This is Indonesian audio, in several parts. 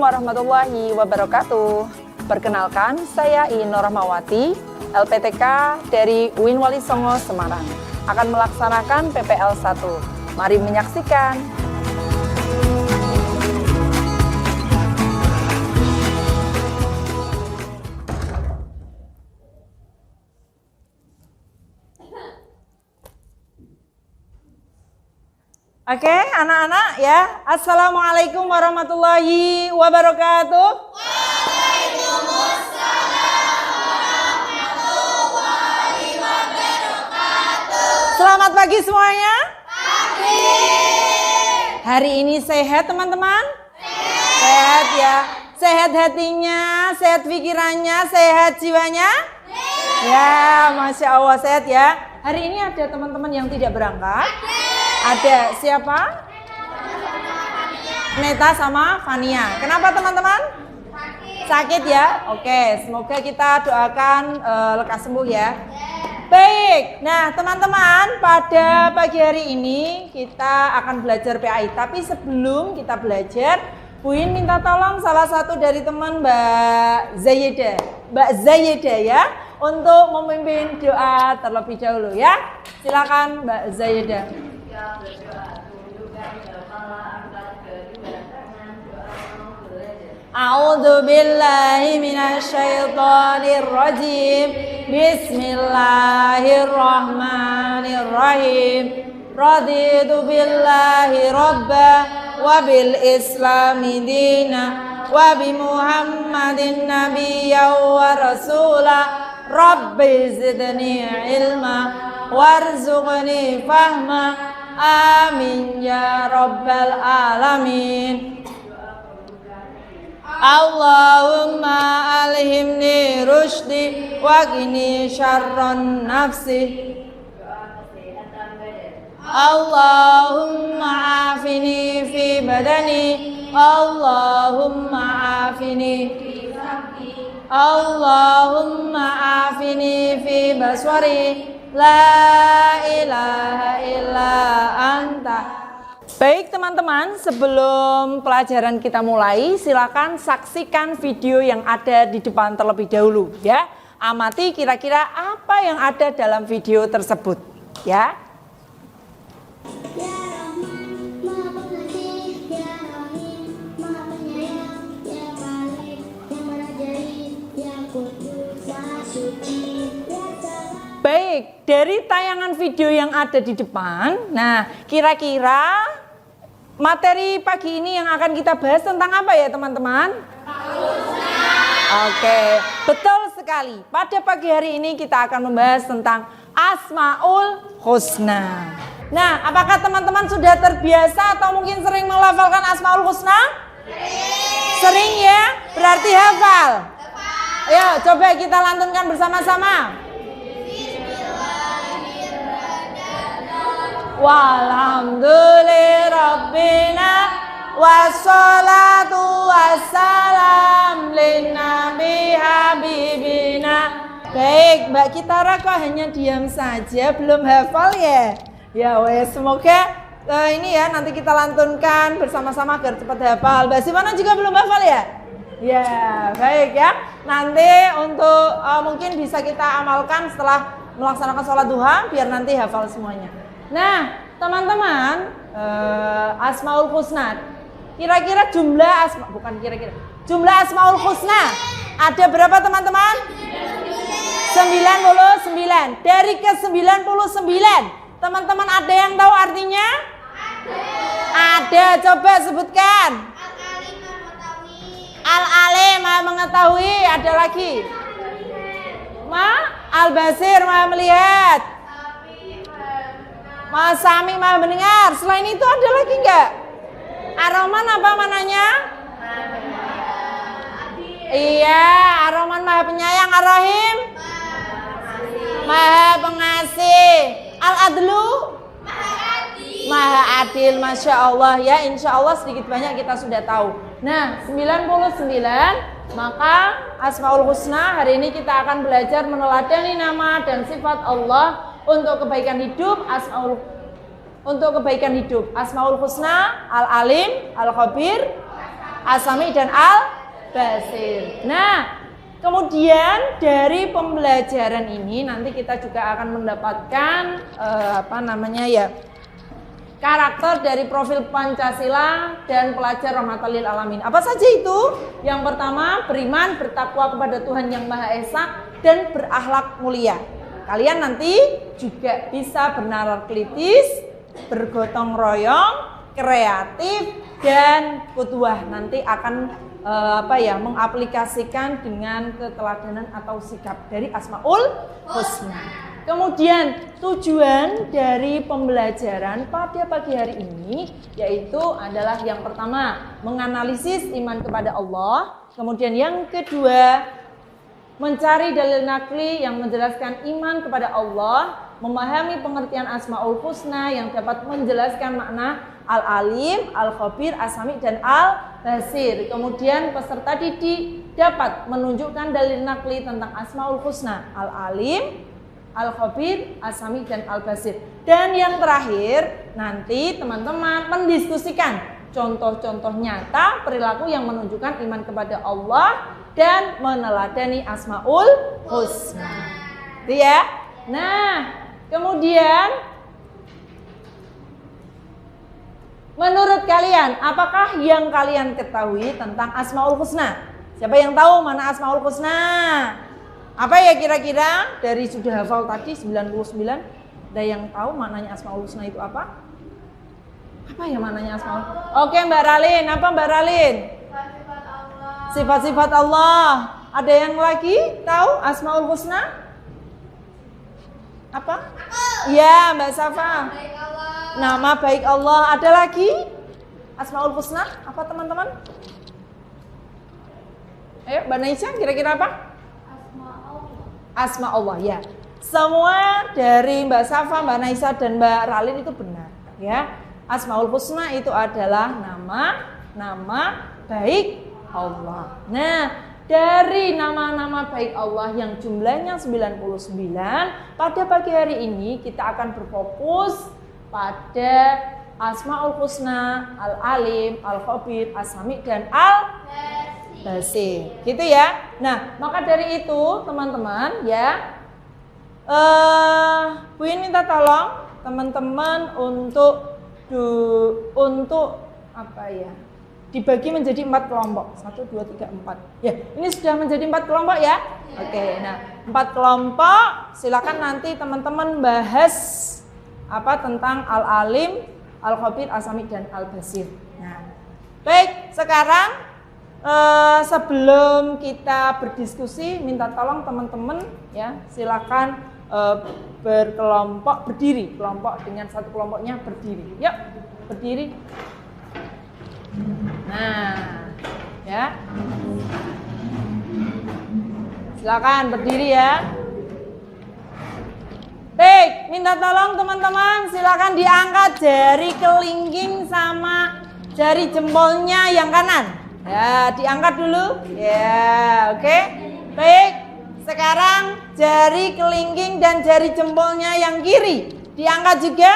warahmatullahi wabarakatuh. Perkenalkan, saya Nur Rahmawati, LPTK dari UIN Wali Songo, Semarang, akan melaksanakan PPL 1. Mari menyaksikan. Oke, anak-anak ya. Assalamualaikum warahmatullahi wabarakatuh. Waalaikumsalam warahmatullahi wabarakatuh. Selamat pagi semuanya. Pagi. Hari ini sehat teman-teman? Sehat ya. Sehat hatinya, sehat pikirannya, sehat jiwanya? Ya, Masya Allah sehat ya. Hari ini ada teman-teman yang tidak berangkat. Ada siapa? Neta sama Fania. Kenapa teman-teman? Sakit ya? Oke, semoga kita doakan lekas sembuh ya. Baik, nah teman-teman, pada pagi hari ini kita akan belajar PAI. Tapi sebelum kita belajar, Bu In minta tolong salah satu dari teman Mbak Zayeda ya, untuk memimpin doa terlebih dahulu ya. Silakan Mbak Zayeda. A'udzu billahi minasyaitonir rajim. Bismillahirrahmanirrahim. Raditu billahi rabba wa bil islami dina wa bi Muhammadin nabiyyan wa rasula. Rabbi zidni ilma warzuqni fahma. Amin ya rabbal alamin. Allahumma alhimni rushdi wa qini syarran nafsi. Allahumma afini fi badani. Allahumma afini fi sabbi. Allahumma afini fi baswari. La ilaha illa anta. Baik teman-teman, sebelum pelajaran kita mulai, silakan saksikan video yang ada di depan terlebih dahulu ya. Amati kira-kira apa yang ada dalam video tersebut ya. Baik, dari tayangan video yang ada di depan, nah kira-kira materi pagi ini yang akan kita bahas tentang apa ya teman-teman? Oke, betul sekali. Pada pagi hari ini kita akan membahas tentang Asmaul Husna. Nah, apakah teman-teman sudah terbiasa atau mungkin sering melafalkan Asmaul Husna? Sering ya? Berarti hafal. Ayo, coba kita lantunkan bersama-sama. Walhamdulillahirrabbina wassalatu wassalam linnabi habibina. Baik, Mbak Kitara kok hanya diam saja, belum hafal ya? Ya wes, semoga ini ya nanti kita lantunkan bersama-sama agar cepat hafal. Mbak Simana juga belum hafal ya? Ya, baik ya. Nanti untuk mungkin bisa kita amalkan setelah melaksanakan sholat duha biar nanti hafal semuanya. Nah, teman-teman, Asmaul Husna. Kira-kira jumlah jumlah Asmaul Husna ada berapa teman-teman? 99. Dari ke 99, teman-teman ada yang tahu artinya? Ada, coba sebutkan. Al-Alim maha mengetahui, ada lagi. Al-Basir maha melihat. Maha Sami maha mendengar. Selain itu ada lagi enggak? Ar-Rahman apa mananya? Iya, Ar-Rahman maha penyayang. Ar-Rahim maha pengasih. Al-Adlu maha adil. Masya Allah ya, insya Allah sedikit banyak kita sudah tahu. Nah, 99, maka Asmaul Husna hari ini kita akan belajar meneladani nama dan sifat Allah untuk kebaikan hidup. Asmaul Husna, Al-Alim, Al-Khabir, As-Sami dan Al-Basir. Nah, kemudian dari pembelajaran ini nanti kita juga akan mendapatkan karakter dari profil Pancasila dan pelajar rahmatan lil alamin. Apa saja itu? Yang pertama, beriman, bertakwa kepada Tuhan yang Maha Esa dan berakhlak mulia. Kalian nanti juga bisa bernalar kritis, bergotong royong, kreatif, dan qudwah. Nanti akan mengaplikasikan dengan keteladanan atau sikap dari Asmaul Husna. Kemudian tujuan dari pembelajaran pada pagi hari ini yaitu adalah yang pertama menganalisis iman kepada Allah. Kemudian yang kedua mencari dalil nakli yang menjelaskan iman kepada Allah, memahami pengertian Asmaul Husna yang dapat menjelaskan makna Al-Alim, Al-Khabir, As-Sami dan Al-Basir. Kemudian peserta didik dapat menunjukkan dalil nakli tentang Asmaul Husna, Al-Alim, Al-Khabir, As-Sami dan Al-Basir. Dan yang terakhir, nanti teman-teman mendiskusikan contoh-contoh nyata perilaku yang menunjukkan iman kepada Allah dan meneladani Asmaul Husna. Itu ya. Nah, kemudian menurut kalian, apakah yang kalian ketahui tentang Asmaul Husna? Siapa yang tahu mana Asmaul Husna? Apa ya kira-kira dari sudah hafal tadi 99? Ada yang tahu maknanya Asmaul Husna itu apa? Apa ya maknanya Asmaul? Oke Mbak Ralin, apa Mbak Ralin? Sifat-sifat Allah. Sifat-sifat Allah. Ada yang lagi tahu Asmaul Husna? Apa? Iya Mbak Safa. Baik Allah. Nama baik Allah. Ada lagi Asmaul Husna? Apa teman-teman? Ayo Mbak Naisha, kira-kira apa? Asma Allah ya. Semua dari Mbak Safa, Mbak Naisa dan Mbak Ralin itu benar ya. Asmaul Husna itu adalah nama baik Allah. Nah, dari nama-nama baik Allah yang jumlahnya 99, pada pagi hari ini kita akan berfokus pada Asmaul Husna, Al-Alim, Al-Khabir, As-Sami dan Al-Basir. Gitu ya. Nah, maka dari itu teman-teman ya, Bu In minta tolong teman-teman untuk dibagi menjadi 4 kelompok. 1, 2, 3, 4. Ya, ini sudah menjadi 4 kelompok ya. Oke, nah 4 kelompok. Silakan nanti teman-teman bahas tentang Al-Alim, Al-Khabir, As-Sami dan Al-Basir. Nah, baik, sekarang sebelum kita berdiskusi, minta tolong teman-teman ya, silakan berdiri, kelompok dengan satu kelompoknya berdiri. Yuk, berdiri. Nah, ya. Silakan berdiri ya. Baik, minta tolong teman-teman, silakan diangkat jari kelingking sama jari jempolnya yang kanan. Ya, diangkat dulu. Ya, oke. Baik. Sekarang jari kelingking dan jari jempolnya yang kiri diangkat juga.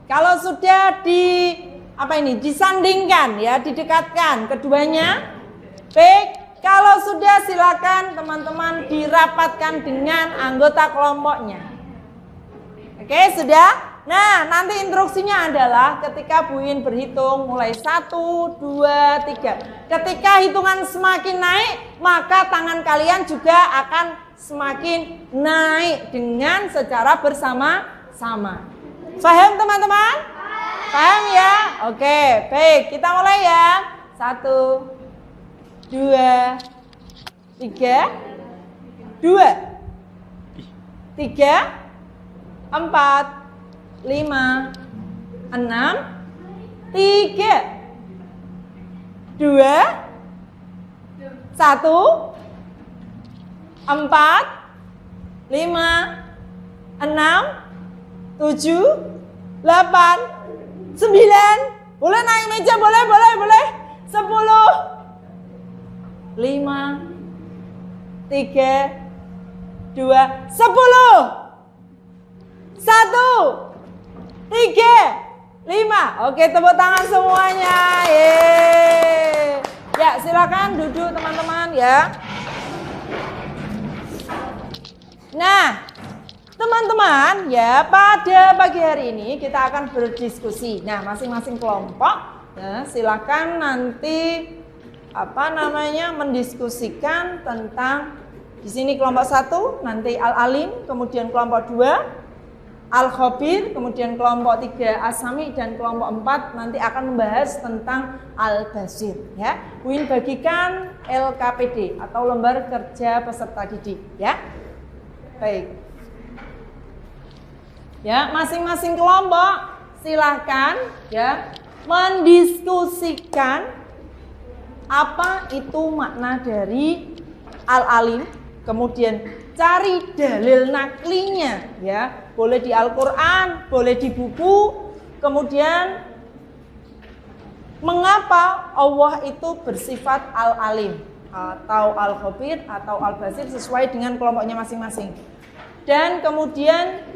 Kalau sudah disandingkan ya, didekatkan keduanya. Baik. Kalau sudah silakan teman-teman dirapatkan dengan anggota kelompoknya. Oke, sudah? Nah, nanti instruksinya adalah ketika Bu In berhitung mulai 1, 2, 3. Ketika hitungan semakin naik, maka tangan kalian juga akan semakin naik dengan secara bersama-sama. Paham teman-teman? Paham ya? Oke, baik. Kita mulai ya. 1, 2, 3, 2, 3, 4, 5, 6, 3, 2, 1, 4, 5, 6, 7, 8, 9. Boleh naik meja, boleh. 10, 5, 3, 2, 10. 1, 3, 5. Oke, tepuk tangan semuanya. Yeay. Ya, silakan duduk teman-teman ya. Nah, teman-teman ya, pada pagi hari ini kita akan berdiskusi. Nah, masing-masing kelompok ya, silakan nanti mendiskusikan tentang di sini kelompok 1 nanti Al-Alim, kemudian kelompok 2 Al-Khabir, kemudian kelompok 3 As-Sami, dan kelompok 4 nanti akan membahas tentang Al-Basir ya. Buin bagikan LKPD atau lembar kerja peserta didik ya. Baik. Ya, masing-masing kelompok silahkan ya mendiskusikan apa itu makna dari Al-Alim, kemudian cari dalil naklinya ya, boleh di Al-Qur'an, boleh di buku, kemudian mengapa Allah itu bersifat Al-Alim atau Al-Khabir atau Al-Basir sesuai dengan kelompoknya masing-masing. Dan kemudian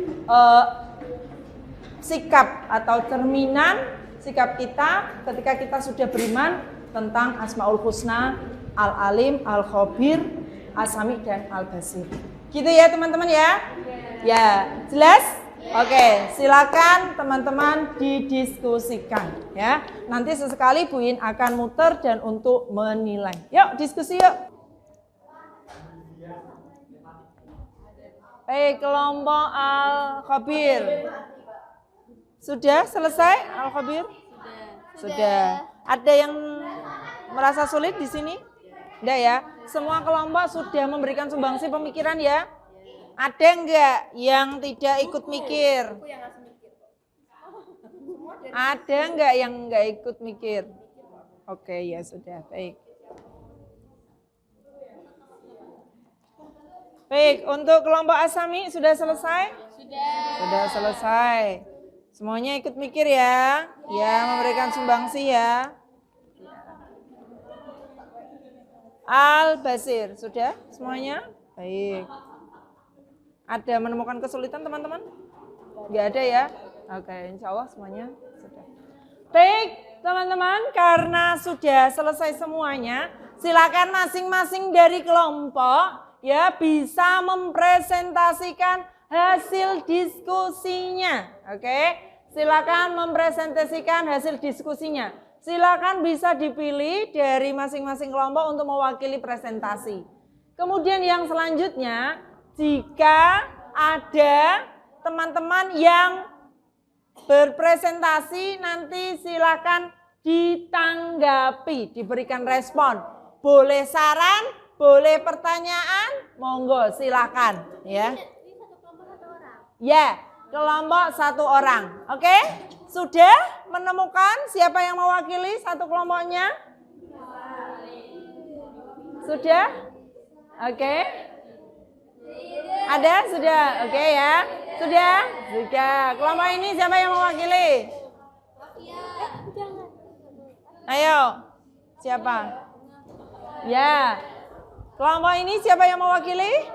sikap atau cerminan sikap kita ketika kita sudah beriman tentang Asmaul Husna, Al-Alim, Al-Khabir, As-Sami, dan Al-Basir. Gitu ya teman-teman ya? Ya, jelas? Oke, silakan teman-teman didiskusikan ya. Nanti sesekali Buin akan muter dan untuk menilai. Yuk, diskusi yuk. Baik, kelompok Al-Khabir. Sudah selesai Al-Khabir? Sudah. Ada yang merasa sulit di sini? Enggak ya? Semua kelompok sudah memberikan sumbangsi pemikiran ya? Ada enggak yang tidak ikut mikir? Ada enggak yang enggak ikut mikir? Oke, ya sudah. Baik. Baik, untuk kelompok As-Sami sudah selesai? Sudah selesai. Semuanya ikut mikir ya? Ya, memberikan sumbangsi ya. Al-Basir, sudah semuanya? Baik. Ada menemukan kesulitan teman-teman? Enggak ada ya? Oke, insya Allah semuanya sudah. Baik, teman-teman, karena sudah selesai semuanya, silakan masing-masing dari kelompok ya bisa mempresentasikan hasil diskusinya. Oke, silakan mempresentasikan hasil diskusinya. Silakan bisa dipilih dari masing-masing kelompok untuk mewakili presentasi. Kemudian yang selanjutnya, jika ada teman-teman yang berpresentasi nanti silakan ditanggapi, diberikan respon. Boleh saran, boleh pertanyaan, monggo silakan ya. Ya, kelompok 1 orang. Oke? Sudah menemukan siapa yang mewakili satu kelompoknya? Sudah? Oke. Ada? Sudah? Oke ya. Sudah? Sudah. Kelompok ini siapa yang mewakili? Ayo. Siapa? Ya. Kelompok ini siapa yang mewakili?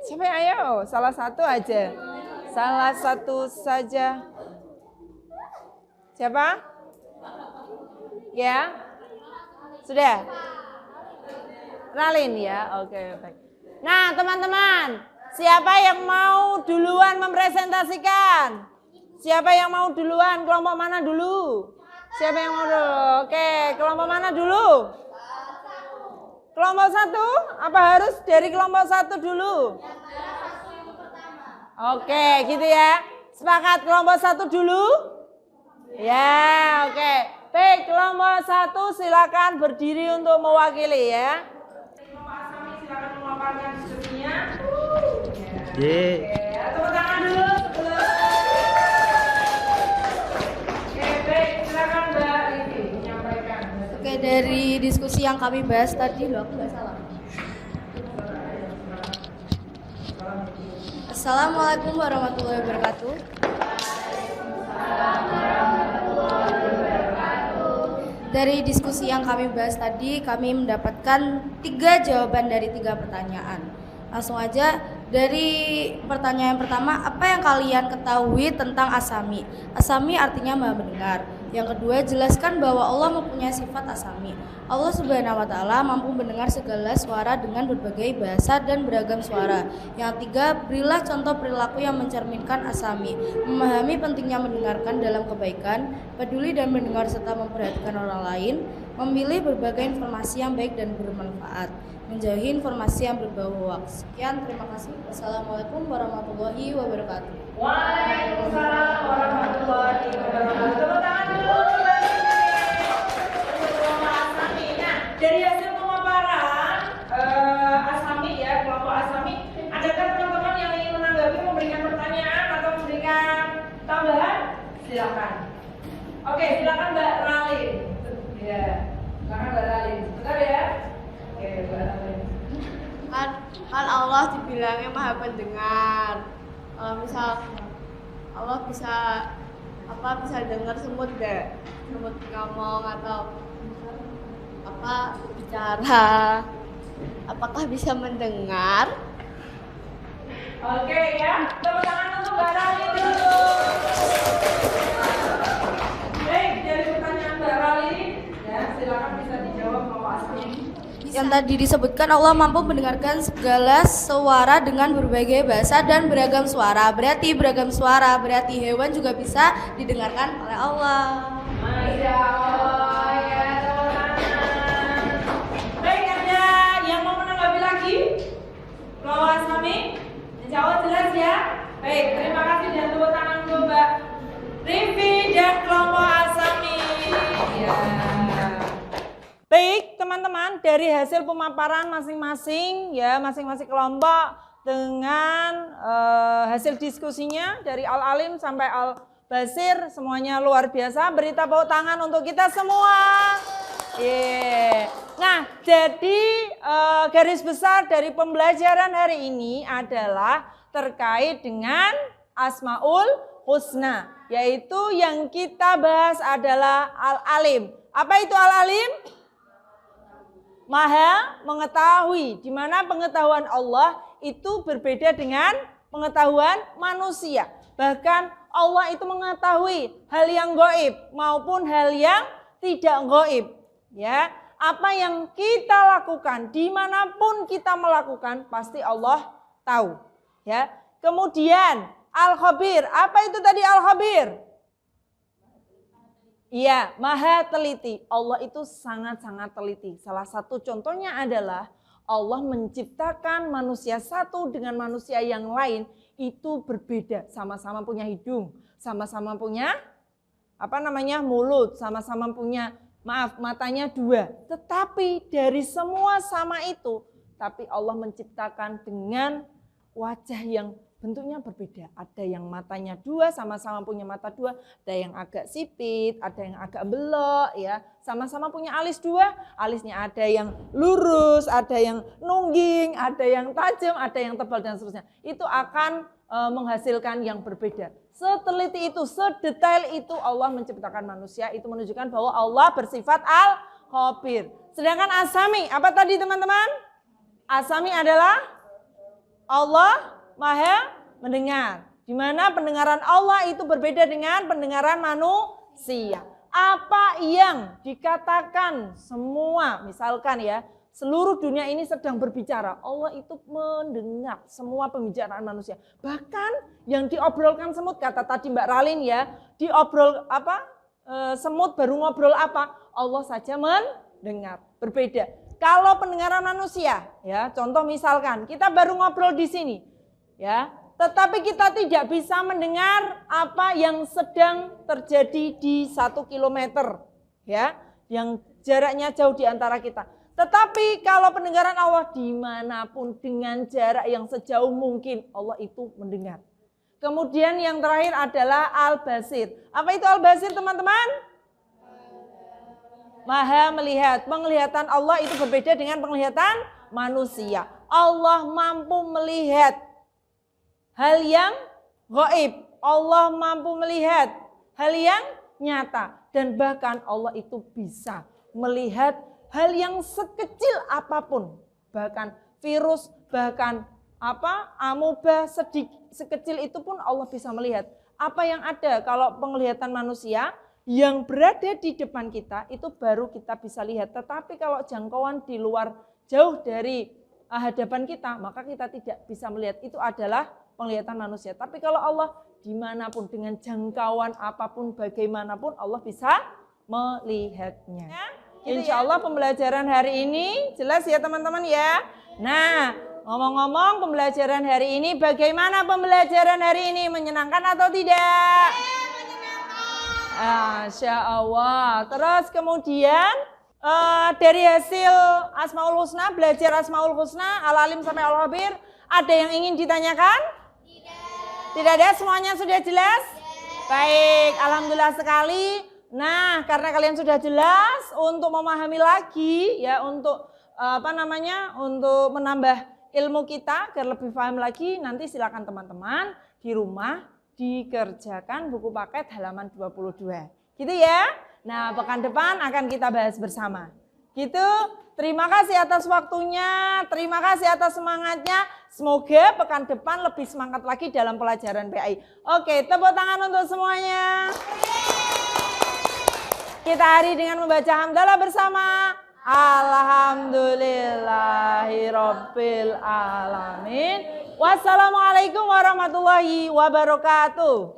Siapa yang ayo? Salah satu aja. Salah satu saja. Siapa? Ya? Sudah? Kenalin ya? Oke, baik. Nah, teman-teman, siapa yang mau duluan mempresentasikan? Siapa yang mau duluan? Kelompok mana dulu? Siapa yang mau dulu? Oke, kelompok mana dulu? Kelompok 1? Apa harus dari kelompok 1 dulu? Oke, gitu ya. Sepakat kelompok 1 dulu? Ya, oke. Baik, kelompok 1 silakan berdiri untuk mewakili ya. Kelompok As-Sami silakan memaparkan diskusinya. Tepuk tangan dulu sebelum. Oke, baik, silakan Mbak Livi menyampaikan. Oke, dari diskusi yang kami bahas tadi, loh aku nggak salah. Assalamualaikum warahmatullahi wabarakatuh. Dari diskusi yang kami bahas tadi, kami mendapatkan 3 jawaban dari 3 pertanyaan. Langsung aja dari pertanyaan pertama, apa yang kalian ketahui tentang As-Sami? As-Sami artinya maha mendengar. Yang kedua, jelaskan bahwa Allah mempunyai sifat asami. Allah Subhanahu wa taala mampu mendengar segala suara dengan berbagai bahasa dan beragam suara. Yang tiga, berilah contoh perilaku yang mencerminkan asami. Memahami pentingnya mendengarkan dalam kebaikan, peduli dan mendengar serta memperhatikan orang lain, memilih berbagai informasi yang baik dan bermanfaat, menjauhi informasi yang berbau hoaks. Sekian, terima kasih. Wassalamualaikum warahmatullahi wabarakatuh. Waalaikumsalam warahmatullahi wabarakatuh. Tepuk tangan dulu. Dari hasil pemaparan Asami ya, kelompok Asami, adakah teman-teman yang ingin menanggapi, memberikan pertanyaan atau memberikan tambahan? Silakan. Oke, silakan Mbak Ralin. Ya, silakan Mbak Ralin. Bentar ya. Oke, Mbak Ralin. Kan Allah dibilangnya maha pendengar. Misal Allah bisa dengar semut ngomong atau bicara. Apakah bisa mendengar? Oke ya, tepuk tangan untuk Mbak Ralin dulu. Baik, dari pertanyaan Mbak Ralin, ya silakan bisa dijawab Bapak Asmi. Yang tadi disebutkan Allah mampu mendengarkan segala suara dengan berbagai bahasa dan beragam suara. Berarti beragam suara, berarti hewan juga bisa didengarkan oleh Allah. Masya Allah ya, tepuk tangan. Baik, ada yang mau menanggapi lagi? Bapak Asmi, insya Allah jelas ya. Baik, terima kasih dan tepuk tangan untuk Mbak Rivi dan kelompok Asmi. Ya. Baik teman-teman, dari hasil pemaparan masing-masing ya, masing-masing kelompok dengan hasil diskusinya dari Al-Alim sampai Al-Basir, semuanya luar biasa. Beri tepuk tangan untuk kita semua. Yeah. Nah, jadi garis besar dari pembelajaran hari ini adalah terkait dengan Asmaul Husna, yaitu yang kita bahas adalah Al-Alim. Apa itu Al-Alim? Maha mengetahui, di mana pengetahuan Allah itu berbeda dengan pengetahuan manusia. Bahkan Allah itu mengetahui hal yang gaib maupun hal yang tidak gaib. Ya, apa yang kita lakukan, dimanapun kita melakukan, pasti Allah tahu. Ya, kemudian Al-Khabir, apa itu tadi Al-Khabir? Iya, maha teliti. Allah itu sangat-sangat teliti. Salah satu contohnya adalah Allah menciptakan manusia satu dengan manusia yang lain itu berbeda. Sama-sama punya hidung, sama-sama punya mulut, sama-sama punya matanya dua. Tetapi dari semua sama itu, tapi Allah menciptakan dengan wajah yang bentuknya berbeda. Ada yang matanya dua, sama-sama punya mata dua. Ada yang agak sipit, ada yang agak belok, ya. Sama-sama punya alis dua. Alisnya ada yang lurus, ada yang nungging, ada yang tajam, ada yang tebal dan seterusnya. Itu akan menghasilkan yang berbeda. Seteliti itu, sedetail itu Allah menciptakan manusia. Itu menunjukkan bahwa Allah bersifat Al-Khabir. Sedangkan Asami, apa tadi teman-teman? Asami adalah Allah Maha mendengar. Di mana pendengaran Allah itu berbeda dengan pendengaran manusia. Apa yang dikatakan semua, misalkan ya, seluruh dunia ini sedang berbicara, Allah itu mendengar semua pembicaraan manusia. Bahkan yang diobrolkan semut, kata tadi Mbak Ralin ya, diobrol semut baru ngobrol apa? Allah saja mendengar. Berbeda. Kalau pendengaran manusia, ya, contoh misalkan kita baru ngobrol di sini. Ya, tetapi kita tidak bisa mendengar apa yang sedang terjadi di 1 kilometer, ya, yang jaraknya jauh di antara kita. Tetapi kalau pendengaran Allah dimanapun dengan jarak yang sejauh mungkin Allah itu mendengar. Kemudian yang terakhir adalah Al-Basir. Apa itu Al-Basir teman-teman? Maha melihat. Penglihatan Allah itu berbeda dengan penglihatan manusia. Allah mampu melihat hal yang gaib, Allah mampu melihat hal yang nyata. Dan bahkan Allah itu bisa melihat hal yang sekecil apapun. Bahkan virus, bahkan amoeba sekecil itu pun Allah bisa melihat. Apa yang ada kalau penglihatan manusia yang berada di depan kita itu baru kita bisa lihat. Tetapi kalau jangkauan di luar jauh dari hadapan kita, maka kita tidak bisa melihat. Itu adalah penglihatan manusia. Tapi kalau Allah dimanapun dengan jangkauan apapun bagaimanapun Allah bisa melihatnya. Insya Allah pembelajaran hari ini jelas ya teman-teman ya. Nah, ngomong-ngomong pembelajaran hari ini, bagaimana pembelajaran hari ini? Menyenangkan atau tidak? Masya Allah. Terus kemudian dari hasil Asmaul Husna, belajar Asmaul Husna, Al-Alim sampai Al-Khabir, ada yang ingin ditanyakan? Tidak ada, semuanya sudah jelas? Baik, alhamdulillah sekali. Nah, karena kalian sudah jelas, untuk memahami lagi ya, untuk untuk menambah ilmu kita agar lebih paham lagi, nanti silakan teman-teman di rumah dikerjakan buku paket halaman 22. Gitu ya. Nah, pekan depan akan kita bahas bersama. Gitu. Terima kasih atas waktunya, terima kasih atas semangatnya. Semoga pekan depan lebih semangat lagi dalam pelajaran PAI. Oke, tepuk tangan untuk semuanya. Kita hari dengan membaca hamdalah bersama. Alhamdulillahirabbil alamin. Wassalamualaikum warahmatullahi wabarakatuh.